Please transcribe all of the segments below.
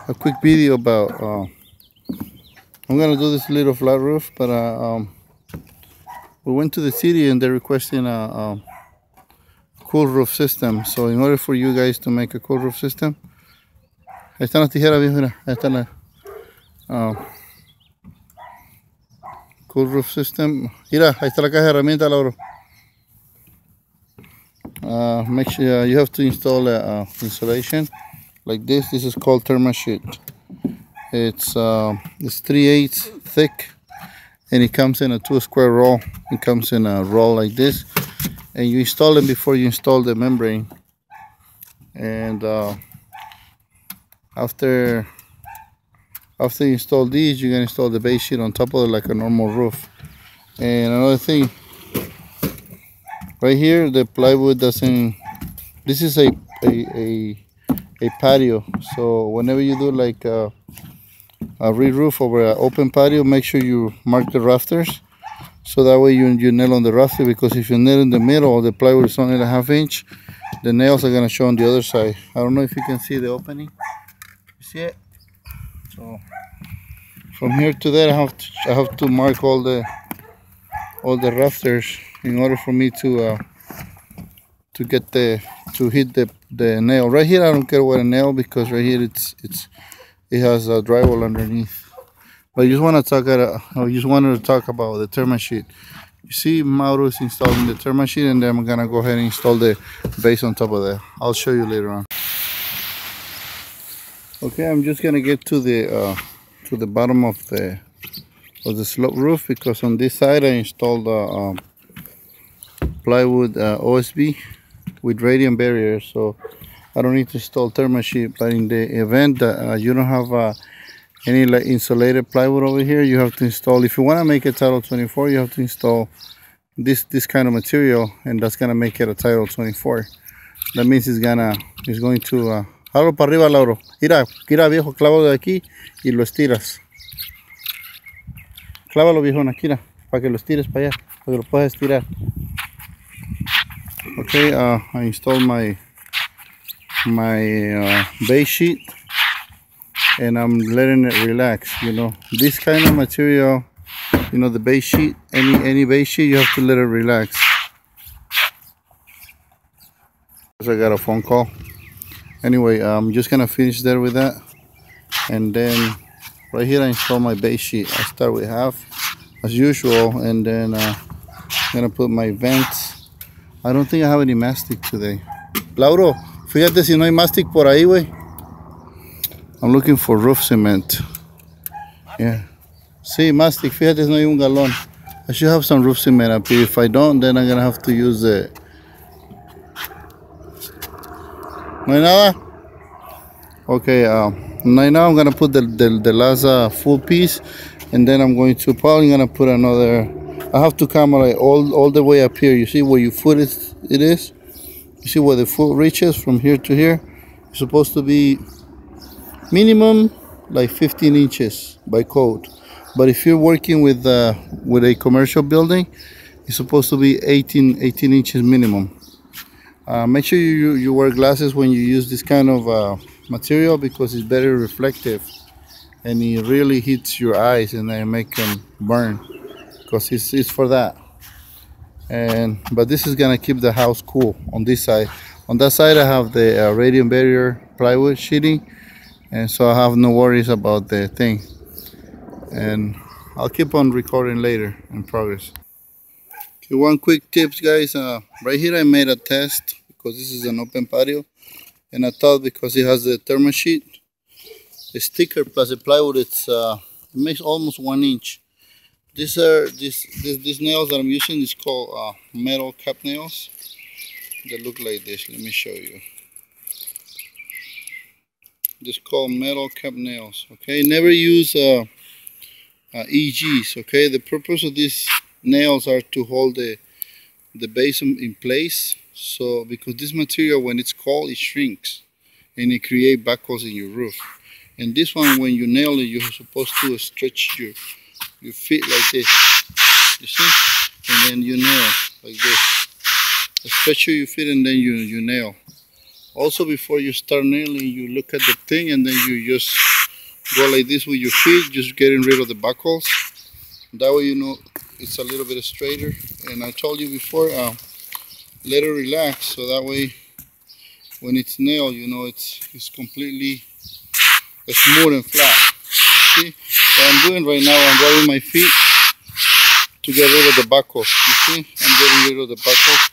a quick video about I'm gonna do this little flat roof, but we went to the city and they're requesting a cool roof system. So in order for you guys to make a cool roof system, ahí están las tijeras, viejo, mira, ahí está la cool roof system. Mira, ahí está la caja de herramientas, Lauro. Make sure you have to install insulation like this. This is called Therma sheet. It's 3/8 thick, and it comes in a 2 square roll. It comes in a roll like this, and you install it before you install the membrane. And after you install these, you're gonna install the base sheet on top of it like a normal roof. And another thing, right here, the plywood doesn't. This is a patio, so whenever you do like a re-roof over an open patio, make sure you mark the rafters, so that way you nail on the rafter. Because if you nail in the middle, the plywood is only a 1/2 inch, the nails are gonna show on the other side. I don't know if you can see the opening. You see it? So from here to there, I have to mark all the rafters in order for me to hit the nail. Right here I don't care what a nail, because right here it has a drywall underneath. But I just wanted to talk about the Therma sheet. You see, Mauro is installing the Therma sheet, and then I'm gonna go ahead and install the base on top of that. I'll show you later on. Okay, I'm just gonna get to the bottom of the slope roof, because on this side I installed plywood OSB with radiant barrier, so I don't need to install Therma sheet. But in the event that you don't have any like insulated plywood over here, you have to install, if you want to make a Title 24, you have to install this kind of material, and that's gonna make it a Title 24. That means it's going to jalo para arriba, Lauro. Mira viejo, clávalo de aquí y lo estiras. Clávalo, viejo, aquí, para que lo estires para allá, para que lo puedas estirar. Okay, I installed my base sheet, and I'm letting it relax. You know, this kind of material, you know, the base sheet, any base sheet, you have to let it relax. I got a phone call. Anyway, I'm just gonna finish there with that, and then right here I install my base sheet. I start with half as usual, and then I'm gonna put my vents. I don't think I have any mastic today. Lauro, fíjate si no hay mastic por ahí, güey. I'm looking for roof cement. Yeah. Sí, mastic, fíjate si no hay un galón. I should have some roof cement up here. If I don't, then I'm gonna have to use the... ¿No hay nada? Okay, right now I'm gonna put the last full piece, and then I'm probably gonna put another. I have to come like all the way up here. You see where your foot is? You see where the foot reaches from here to here? It's supposed to be minimum like 15 inches by code. But if you're working with a commercial building, it's supposed to be 18 inches minimum. Make sure you wear glasses when you use this kind of material, because it's very reflective, and it really hits your eyes and they make them burn, because it's for that. But this is gonna keep the house cool on this side. On that side I have the radiant barrier plywood sheeting, and so I have no worries about the thing. And I'll keep on recording later in progress. Okay, one quick tips, guys. Right here I made a test, because this is an open patio, and I thought because it has the Therma sheet, the sticker plus the plywood, it makes almost 1 inch. These nails that I'm using is called metal cap nails. They look like this. Let me show you. This is called metal cap nails. Okay, never use EGs. Okay, the purpose of these nails are to hold the base in place. So because this material, when it's cold, it shrinks and it creates buckles in your roof. And this one, when you nail it, you're supposed to stretch your feet like this, you see, and then you nail like this. Stretch your feet and then you nail. Also, before you start nailing, you look at the thing and then you just go like this with your feet, just getting rid of the buckles. That way, you know, it's a little bit straighter. And I told you before, let it relax, so that way when it's nailed, you know, it's completely smooth and flat. See what I'm doing right now? I'm rubbing my feet to get rid of the buckles. You see, I'm getting rid of the buckles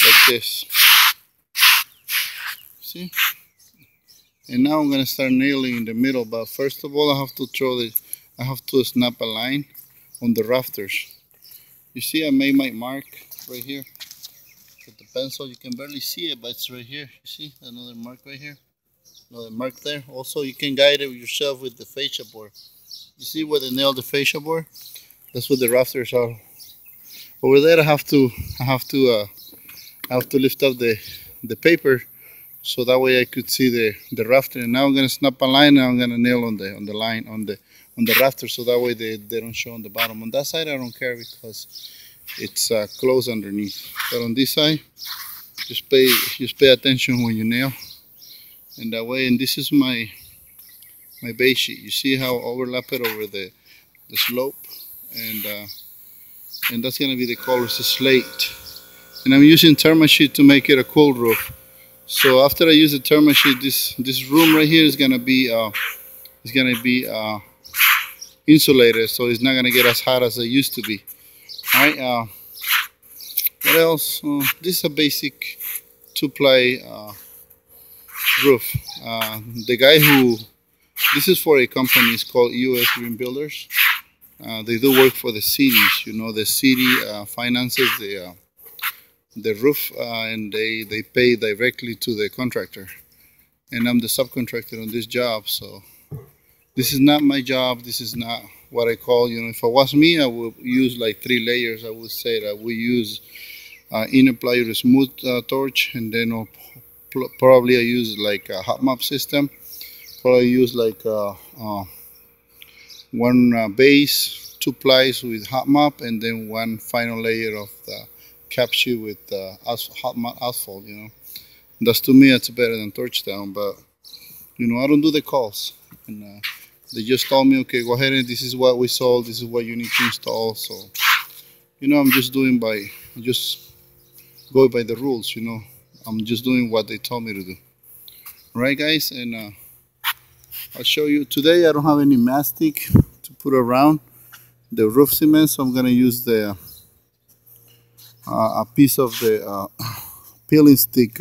like this. See, and now I'm gonna start nailing in the middle. But first of all, I have to snap a line on the rafters. You see, I made my mark right here with the pencil. You can barely see it, but it's right here. You see another mark right here, another mark there. Also, you can guide it yourself with the fascia board. You see where they nailed the fascia board? That's what the rafters are. Over there, I have to lift up the paper, so that way I could see the rafter. And now I'm gonna snap a line, and I'm gonna nail on the line on the rafter, so that way they don't show on the bottom. On that side, I don't care because it's closed underneath. But on this side, just pay attention when you nail, and that way. And this is my base sheet. You see how I overlap it over the slope, and that's gonna be the color, it's a slate. And I'm using Therma sheet to make it a cool roof. So after I use the Therma sheet, this room right here is gonna be insulated, so it's not gonna get as hot as it used to be. All right. What else? This is a basic 2-ply roof. The guy this is for a company. It's called US Green Builders. They do work for the cities. You know, the city finances the roof, and they pay directly to the contractor. And I'm the subcontractor on this job, so this is not my job. This is not what I call, you know, if it was me, I would use like 3 layers. I would say that we use inner ply smooth torch, and then probably I use like a hot mop system. Probably use like one base, 2 plies with hot mop, and then one final layer of the cap sheet with hot mop asphalt. You know, that's, to me, it's better than torch down. But you know, I don't do the calls, and they just told me, okay, go ahead, and this is what we sold, this is what you need to install. So you know, I'm just going by the rules. You know, I'm just doing what they told me to do. All right, guys, and I'll show you. Today I don't have any mastic to put around the roof cement, so I'm gonna use a piece of the peeling stick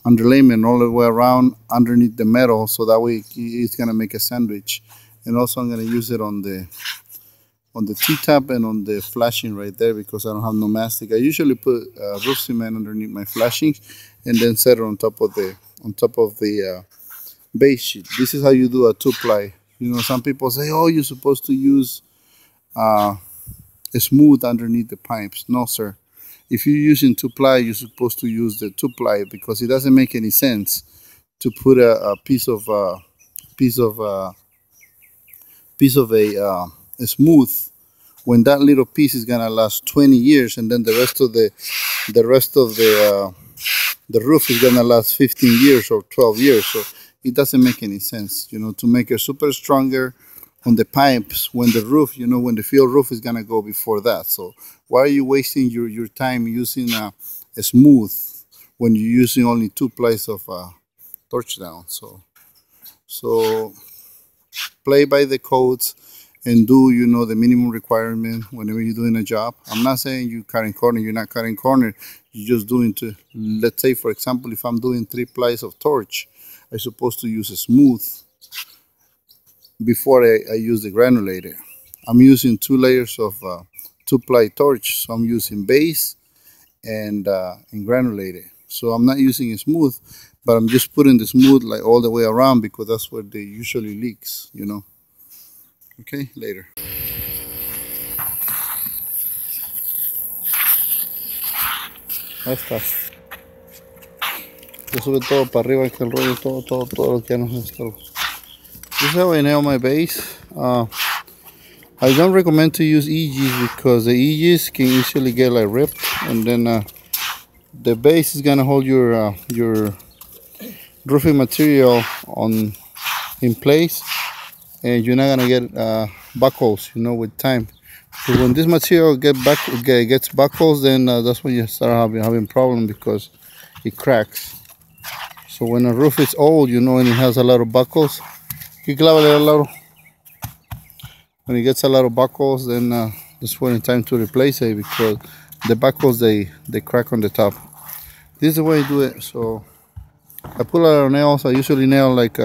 underlayment all the way around underneath the metal, so that way it's gonna make a sandwich. And also I'm gonna use it on the T-top and on the flashing right there, because I don't have no mastic. I usually put roof cement underneath my flashings and then set it on top of the base sheet. This is how you do a 2-ply. You know, some people say, oh, you're supposed to use a smooth underneath the pipes. No, sir. If you're using 2-ply, you're supposed to use the 2-ply, because it doesn't make any sense to put a piece of a smooth when that little piece is gonna last 20 years, and then the rest of the roof is gonna last 15 years or 12 years. So it doesn't make any sense, you know, to make it super stronger on the pipes when the roof, you know, when the field roof is gonna go before that. So why are you wasting your time using a smooth when you're using only 2 plies of torch down? So play by the codes and do, you know, the minimum requirement whenever you're doing a job. I'm not saying you're cutting corner. You're not cutting corner. You're just doing to, let's say, for example, if I'm doing 3 plies of torch, I'm supposed to use a smooth before I use the granulator. I'm using 2 layers of 2-ply torch, so I'm using base and granulator. So I'm not using a smooth, but I'm just putting the smooth like all the way around, because that's where they usually leaks, you know. Okay, later. Ahí está. Yo sube todo para arriba, que el rollo, todo lo que ya nos instaló. This is how I nail my base. I don't recommend to use edges, because the edges can easily get like ripped, and then the base is gonna hold your roofing material on in place, and you're not gonna get buckles, you know, with time. So when this material gets buckles, then that's when you start having problem, because it cracks. So when a roof is old, you know, and it has a lot of buckles, when it gets a lot of buckles, then it's when it's time to replace it, because the buckles they crack on the top. This is the way I do it. So I put a lot of nails. I usually nail like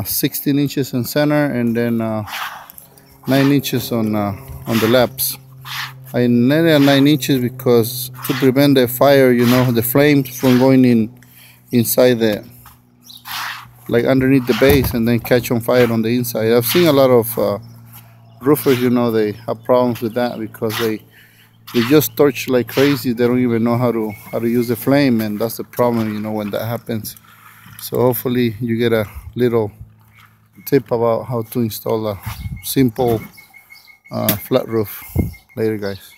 16 inches in center, and then 9 inches on the laps. I nail at 9 inches because to prevent the fire, you know, the flames from going inside the, like underneath the base, and then catch on fire on the inside. I've seen a lot of roofers, you know, they have problems with that because they just torch like crazy. They don't even know how to use the flame, and that's the problem, you know, when that happens. So hopefully you get a little tip about how to install a simple flat roof later, guys.